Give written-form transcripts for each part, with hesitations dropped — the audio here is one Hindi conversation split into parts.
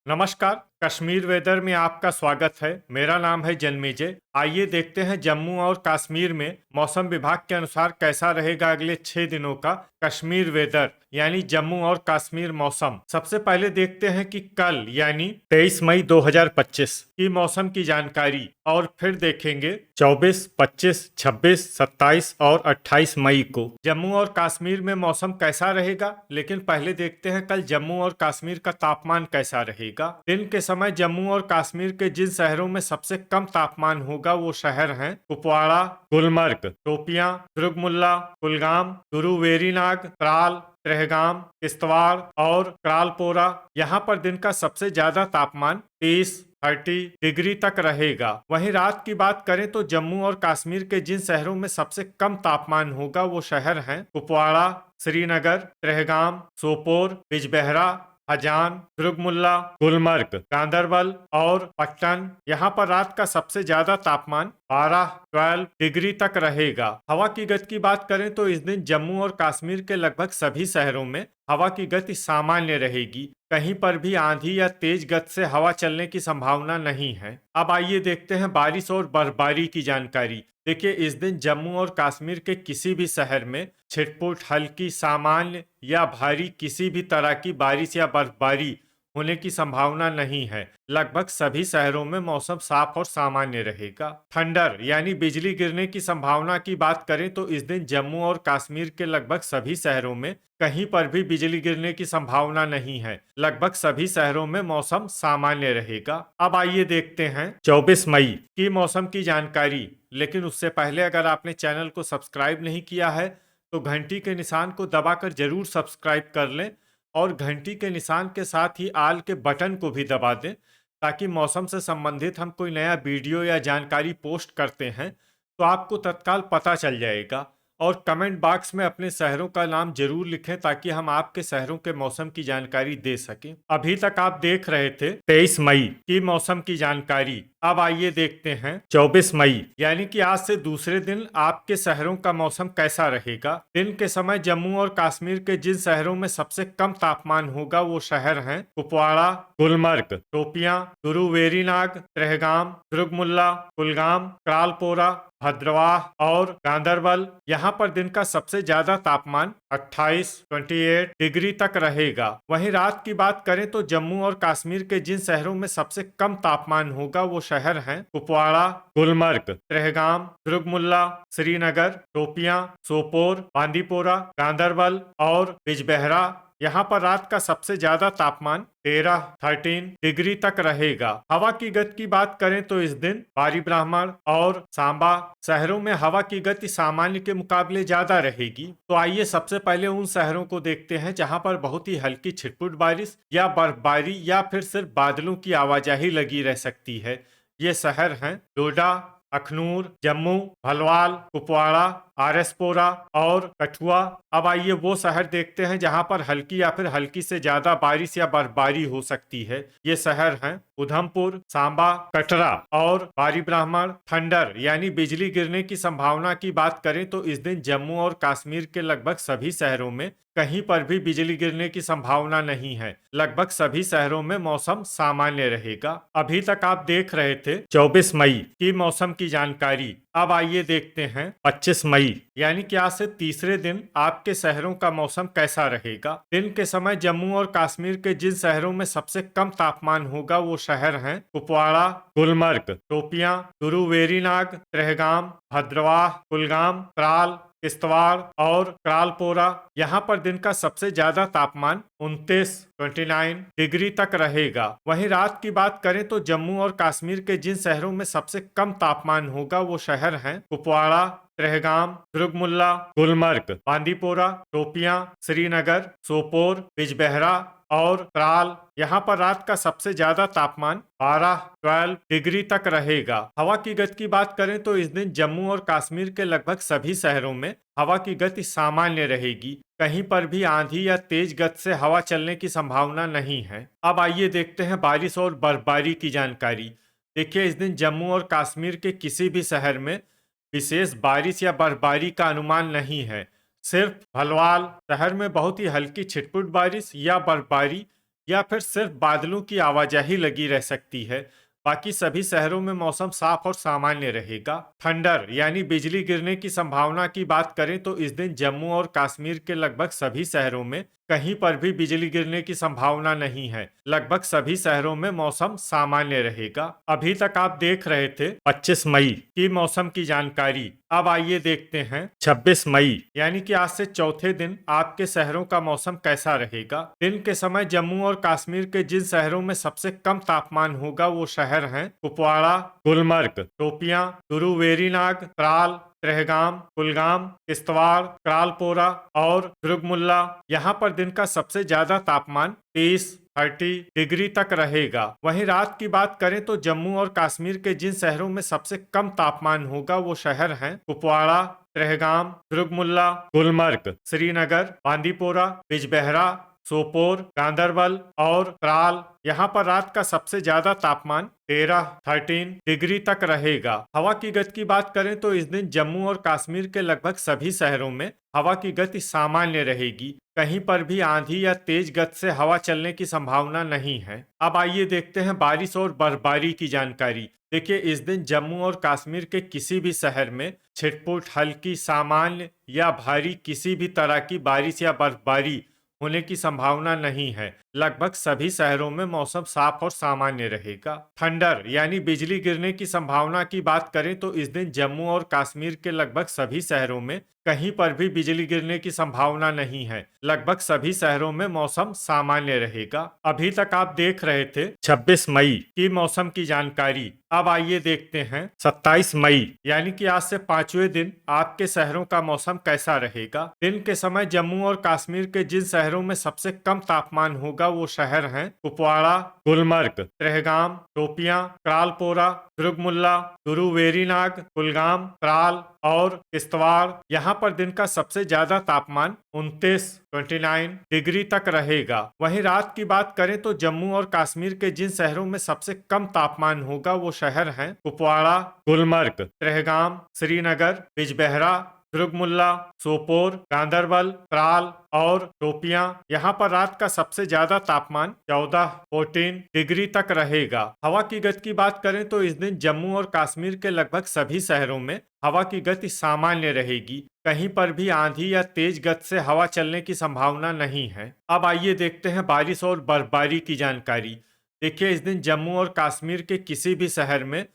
नमस्कार। कश्मीर वेदर में आपका स्वागत है। मेरा नाम है जन्मेजय। आइए देखते हैं जम्मू और कश्मीर में मौसम विभाग के अनुसार कैसा रहेगा अगले 6 दिनों का कश्मीर वेदर यानी जम्मू और कश्मीर मौसम। सबसे पहले देखते हैं कि कल यानी 23 मई 2025 की मौसम की जानकारी और फिर देखेंगे 24, 25, 26, 27 और 28 मई को जम्मू और कश्मीर में मौसम कैसा रहेगा। लेकिन पहले देखते हैं कल जम्मू और कश्मीर का तापमान कैसा रहेगा। दिन के समय जम्मू और कश्मीर के जिन शहरों में सबसे कम तापमान होगा वो शहर हैं कुपवाड़ा, गुलमर्ग, शोपियां, दुर्गमुल्ला, कुलगाम, गुरु वेरीनाग, त्राल, त्रेहगाम, किश्तवाड़ और क्रालपोरा। यहाँ पर दिन का सबसे ज्यादा तापमान 30 डिग्री तक रहेगा। वहीं रात की बात करें तो जम्मू और कश्मीर के जिन शहरों में सबसे कम तापमान होगा वो शहर हैं कुपवाड़ा, श्रीनगर, त्रेहगाम, सोपोर, बिजबेहरा, हजान, दुर्गमुल्ला, गुलमर्ग, गांदरबल और पट्टन। यहाँ पर रात का सबसे ज्यादा तापमान 12 डिग्री तक रहेगा। हवा की गति की बात करें तो इस दिन जम्मू और कश्मीर के लगभग सभी शहरों में हवा की गति सामान्य रहेगी। कहीं पर भी आंधी या तेज गति से हवा चलने की संभावना नहीं है। अब आइए देखते हैं बारिश और बर्फबारी की जानकारी। देखिए, इस दिन जम्मू और कश्मीर के किसी भी शहर में छिटपुट, हल्की, सामान्य या भारी किसी भी तरह की बारिश या बर्फबारी होने की संभावना नहीं है। लगभग सभी शहरों में मौसम साफ और सामान्य रहेगा। थंडर यानी बिजली गिरने की संभावना की बात करें तो इस दिन जम्मू और कश्मीर के लगभग सभी शहरों में कहीं पर भी बिजली गिरने की संभावना नहीं है। लगभग सभी शहरों में मौसम सामान्य रहेगा। अब आइए देखते हैं 24 मई की मौसम की जानकारी। लेकिन उससे पहले अगर आपने चैनल को सब्सक्राइब नहीं किया है तो घंटी के निशान को दबाकर जरूर सब्सक्राइब कर लें और घंटी के निशान के साथ ही आल के बटन को भी दबा दें, ताकि मौसम से संबंधित हम कोई नया वीडियो या जानकारी पोस्ट करते हैं तो आपको तत्काल पता चल जाएगा। और कमेंट बॉक्स में अपने शहरों का नाम जरूर लिखें ताकि हम आपके शहरों के मौसम की जानकारी दे सकें। अभी तक आप देख रहे थे 23 मई की मौसम की जानकारी। अब आइए देखते हैं 24 मई यानी कि आज से दूसरे दिन आपके शहरों का मौसम कैसा रहेगा। दिन के समय जम्मू और कश्मीर के जिन शहरों में सबसे कम तापमान होगा वो शहर हैं कुपवाड़ा, गुलमर्ग, शोपियां, गुरु वेरीनाग, त्रेहगाम, दुर्गमुल्ला, कुलगाम, क्रालपोरा, भद्रवाह और गांदरबल। यहाँ पर दिन का सबसे ज्यादा तापमान 28 डिग्री तक रहेगा। वहीं रात की बात करें तो जम्मू और कश्मीर के जिन शहरों में सबसे कम तापमान होगा वो शहर हैं कुपवाड़ा, गुलमर्ग, त्रेहगाम, दुर्गमुल्ला, श्रीनगर, शोपियां, सोपोर, बांदीपोरा, गांदरबल और बिजबेहरा। यहाँ पर रात का सबसे ज्यादा तापमान 13 डिग्री तक रहेगा। हवा की गति की बात करें तो इस दिन बारी ब्राह्मण और सांबा शहरों में हवा की गति सामान्य के मुकाबले ज्यादा रहेगी। तो आइए सबसे पहले उन शहरों को देखते हैं जहां पर बहुत ही हल्की छिटपुट बारिश या बर्फबारी या फिर सिर्फ बादलों की आवाजाही लगी रह सकती है। ये शहर हैं डोडा, अखनूर, जम्मू, भलवाल, कुपवाड़ा, आरएसपोरा और कठुआ। अब आइए वो शहर देखते हैं जहां पर हल्की या फिर हल्की से ज्यादा बारिश या बर्फबारी हो सकती है। ये शहर हैं उधमपुर, सांबा, कटरा और बारी ब्राह्मण। थंडर यानी बिजली गिरने की संभावना की बात करें तो इस दिन जम्मू और कश्मीर के लगभग सभी शहरों में कहीं पर भी बिजली गिरने की संभावना नहीं है। लगभग सभी शहरों में मौसम सामान्य रहेगा। अभी तक आप देख रहे थे 24 मई की मौसम की जानकारी। अब आइए देखते हैं 25 मई यानी कि आज से तीसरे दिन आपके शहरों का मौसम कैसा रहेगा। दिन के समय जम्मू और कश्मीर के जिन शहरों में सबसे कम तापमान होगा वो शहर हैं कुपवाड़ा, गुलमर्ग, शोपियां, गुरु वेरीनाग, त्रेहगाम, भद्रवाह, कुलगाम, त्राल, किश्तवाड़ और क्रालपोरा। यहाँ पर दिन का सबसे ज्यादा तापमान 29 डिग्री तक रहेगा। वहीं रात की बात करें तो जम्मू और कश्मीर के जिन शहरों में सबसे कम तापमान होगा वो शहर हैं कुपवाड़ा, त्रेहगाम, दुर्गमुल्ला, गुलमर्ग, बांदीपोरा, शोपियां, श्रीनगर, सोपोर, बिजबेहरा और त्राल। यहाँ पर रात का सबसे ज्यादा तापमान 12 डिग्री तक रहेगा। हवा की गति की बात करें तो इस दिन जम्मू और कश्मीर के लगभग सभी शहरों में हवा की गति सामान्य रहेगी। कहीं पर भी आंधी या तेज गति से हवा चलने की संभावना नहीं है। अब आइए देखते हैं बारिश और बर्फबारी की जानकारी। देखिए, इस दिन जम्मू और कश्मीर के किसी भी शहर में विशेष बारिश या बर्फबारी का अनुमान नहीं है। सिर्फ भलवाल शहर में बहुत ही हल्की छिटपुट बारिश या बर्फबारी या फिर सिर्फ बादलों की आवाजाही लगी रह सकती है। बाकी सभी शहरों में मौसम साफ और सामान्य रहेगा। थंडर यानी बिजली गिरने की संभावना की बात करें तो इस दिन जम्मू और कश्मीर के लगभग सभी शहरों में कहीं पर भी बिजली गिरने की संभावना नहीं है। लगभग सभी शहरों में मौसम सामान्य रहेगा। अभी तक आप देख रहे थे 25 मई की मौसम की जानकारी। अब आइए देखते हैं 26 मई यानी कि आज से चौथे दिन आपके शहरों का मौसम कैसा रहेगा। दिन के समय जम्मू और कश्मीर के जिन शहरों में सबसे कम तापमान होगा वो शहर हैं कुपवाड़ा, गुलमर्ग, शोपियां, गुरुवेरीनाग, त्राल, त्रेहगाम, कुलगाम, किश्तवाड़, क्रालपोरा और दुर्गमुल्ला। यहाँ पर दिन का सबसे ज्यादा तापमान 30 डिग्री तक रहेगा। वहीं रात की बात करें तो जम्मू और कश्मीर के जिन शहरों में सबसे कम तापमान होगा वो शहर हैं कुपवाड़ा, त्रेहगाम, दुर्गमुल्ला, गुलमर्ग, श्रीनगर, बांदीपोरा, बिजबेहरा, सोपोर, गांदरबल और त्राल। यहाँ पर रात का सबसे ज्यादा तापमान 13 डिग्री तक रहेगा। हवा की गति की बात करें तो इस दिन जम्मू और कश्मीर के लगभग सभी शहरों में हवा की गति सामान्य रहेगी। कहीं पर भी आंधी या तेज गति से हवा चलने की संभावना नहीं है। अब आइए देखते हैं बारिश और बर्फबारी की जानकारी। देखिए, इस दिन जम्मू और कश्मीर के किसी भी शहर में छिटपुट, हल्की, सामान्य या भारी किसी भी तरह की बारिश या बर्फबारी होने की संभावना नहीं है। लगभग सभी शहरों में मौसम साफ और सामान्य रहेगा। थंडर यानी बिजली गिरने की संभावना की बात करें तो इस दिन जम्मू और कश्मीर के लगभग सभी शहरों में कहीं पर भी बिजली गिरने की संभावना नहीं है। लगभग सभी शहरों में मौसम सामान्य रहेगा। अभी तक आप देख रहे थे 26 मई की मौसम की जानकारी। अब आइए देखते हैं 27 मई यानी कि आज से 5वें दिन आपके शहरों का मौसम कैसा रहेगा। दिन के समय जम्मू और कश्मीर के जिन शहरों में सबसे कम तापमान होगा वो शहर हैं कुपवाड़ा, गुलमर्ग, त्रेहगाम, शोपियां, क्रालपोरा, दुर्गमुल्ला, गुरुवेरीनाग, कुलगाम, त्राल और किश्तवाड़। यहाँ पर दिन का सबसे ज्यादा तापमान 29 डिग्री तक रहेगा। वहीं रात की बात करें तो जम्मू और कश्मीर के जिन शहरों में सबसे कम तापमान होगा वो शहर हैं कुपवाड़ा, गुलमर्ग, त्रेहगाम, श्रीनगर, बिजबेहरा, दुर्गमुल्ला, सोपोर, गांदरबल, त्राल और शोपियां। यहाँ पर रात का सबसे ज्यादा तापमान 14 डिग्री तक रहेगा। हवा की गति की बात करें तो इस दिन जम्मू और कश्मीर के लगभग सभी शहरों में हवा की गति सामान्य रहेगी। कहीं पर भी आंधी या तेज गति से हवा चलने की संभावना नहीं है। अब आइए देखते हैं बारिश और बर्फबारी की जानकारी। देखिए, इस दिन जम्मू और कश्मीर के किसी भी शहर में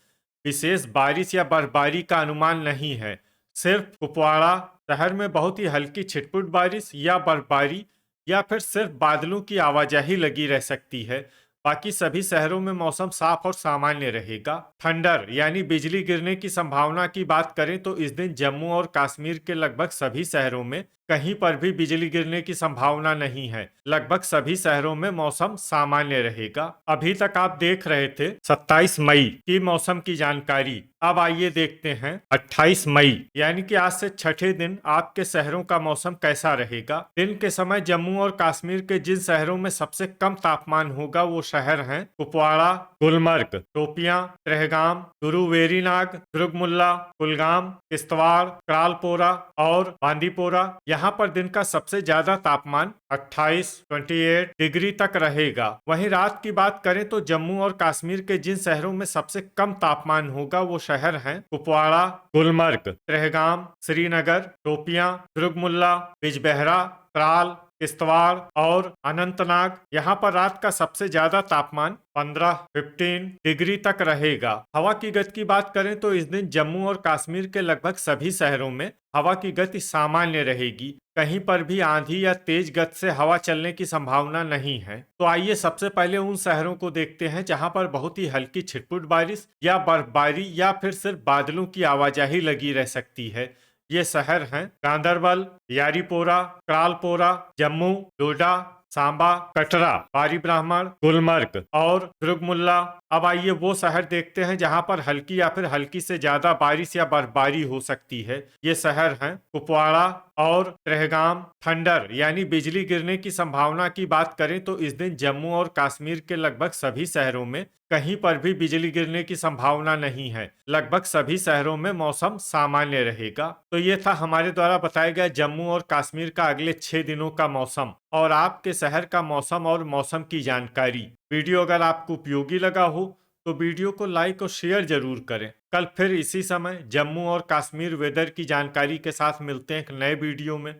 विशेष बारिश या बर्फबारी का अनुमान नहीं है। सिर्फ कुपवाड़ा शहर में बहुत ही हल्की छिटपुट बारिश या बर्फबारी या फिर सिर्फ बादलों की आवाजाही लगी रह सकती है। बाकी सभी शहरों में मौसम साफ और सामान्य रहेगा। थंडर यानी बिजली गिरने की संभावना की बात करें तो इस दिन जम्मू और कश्मीर के लगभग सभी शहरों में कहीं पर भी बिजली गिरने की संभावना नहीं है। लगभग सभी शहरों में मौसम सामान्य रहेगा। अभी तक आप देख रहे थे 27 मई की मौसम की जानकारी। अब आइए देखते हैं 28 मई यानी कि आज से छठे दिन आपके शहरों का मौसम कैसा रहेगा। दिन के समय जम्मू और कश्मीर के जिन शहरों में सबसे कम तापमान होगा वो शहर हैं कुपवाड़ा, गुलमर्ग, शोपियां, त्रेहगाम, गुरुवेरीनाग, दुर्गमुल्ला, कुलगाम, किश्तवाड़, क्रालपोरा और बांदीपोरा। यहाँ पर दिन का सबसे ज्यादा तापमान 28 डिग्री तक रहेगा। वहीं रात की बात करें तो जम्मू और कश्मीर के जिन शहरों में सबसे कम तापमान होगा वो शहर हैं कुपवाड़ा, गुलमर्ग, त्रेहगाम, श्रीनगर, शोपियां, दुर्गमुल्ला, बिजबेहरा, त्राल, किश्तवाड़ और अनंतनाग। यहाँ पर रात का सबसे ज्यादा तापमान 15 डिग्री तक रहेगा। हवा की गति की बात करें तो इस दिन जम्मू और कश्मीर के लगभग सभी शहरों में हवा की गति सामान्य रहेगी। कहीं पर भी आंधी या तेज गति से हवा चलने की संभावना नहीं है। तो आइए सबसे पहले उन शहरों को देखते हैं जहां पर बहुत ही हल्की छिटपुट बारिश या बर्फबारी या फिर सिर्फ बादलों की आवाजाही लगी रह सकती है। ये शहर हैं गांदरबल, यारीपोरा, क्रालपोरा, जम्मू, डोडा, सांबा, कटरा, बारी ब्राह्मण, गुलमर्ग और दुर्गमुल्ला। अब आइए वो शहर देखते हैं जहां पर हल्की या फिर हल्की से ज्यादा बारिश या बर्फबारी हो सकती है। ये शहर हैं कुपवाड़ा और त्रेहगाम। थंडर यानी बिजली गिरने की संभावना की बात करें तो इस दिन जम्मू और कश्मीर के लगभग सभी शहरों में कहीं पर भी बिजली गिरने की संभावना नहीं है। लगभग सभी शहरों में मौसम सामान्य रहेगा। तो ये था हमारे द्वारा बताया गया जम्मू और कश्मीर का अगले 6 दिनों का मौसम और आपके शहर का मौसम और मौसम की जानकारी। वीडियो अगर आपको उपयोगी लगा हो तो वीडियो को लाइक और शेयर जरूर करें। कल फिर इसी समय जम्मू और कश्मीर वेदर की जानकारी के साथ मिलते हैं एक नए वीडियो में।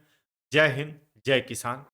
जय हिंद, जय किसान।